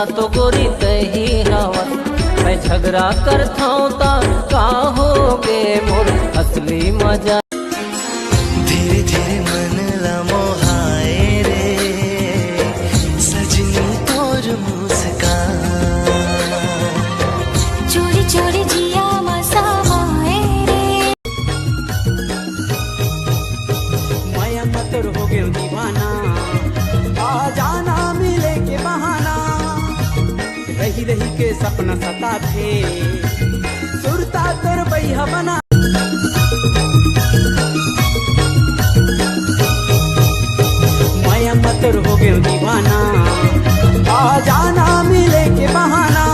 ना तो गोरी तही हवस मैं झगड़ा करता हूँ ता का होगे मोर असली मजा। धीरे धीरे मन ला मोहाए रे सजनी तोर मुस्कान, चोरी चोरी जिया मसाए रे। माया मतर हो गए दीवाना, आ जाना मिले के बहाना, रही रही के सपना सता थे सुरता तोर बैहा बना। माया मतर हो गए दीवाना, आ जाना मिले के बहाना,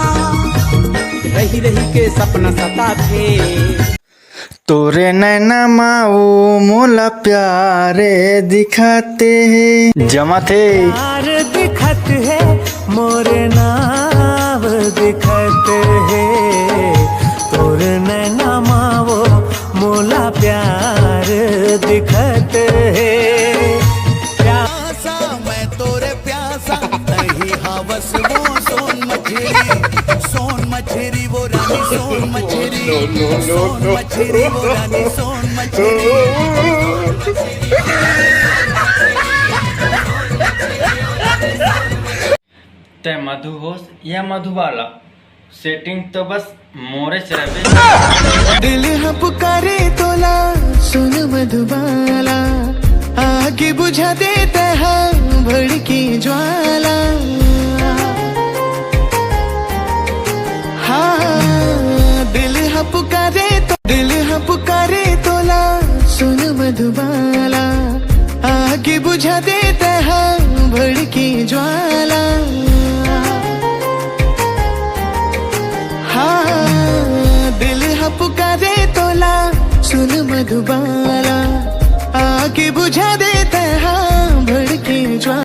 रही रही के सपना सता थे। तोरे नैना माओ मोला प्यारे दिखाते हैं जमा थे प्यार दिखत है मोरे नाव दिखत है, तोर नैना मावो मोला प्यार दिखत है। प्यासा मैं तोरे प्यासा नहीं हवस वो सोन मछरी वो रानी सोन मछरी, सोन मछरी वो रानी सोन मछरी। ते मधु होश या मधुबाला सेटिंग तो बस मोरे से रहे। दिल हाँ पुकारे तोला सुन मधुबाला, आगे बुझा देता है भड़की ज्वाला। हाँ दिल हाँ पुकारे तोला सुन मधुबाला, आगे बुझा देता है भड़की ज्वाला। हाँ दिल हाँ पुकारे तोला सुन मधुबाला, आगे बुझा देता है भड़की ज्वाला।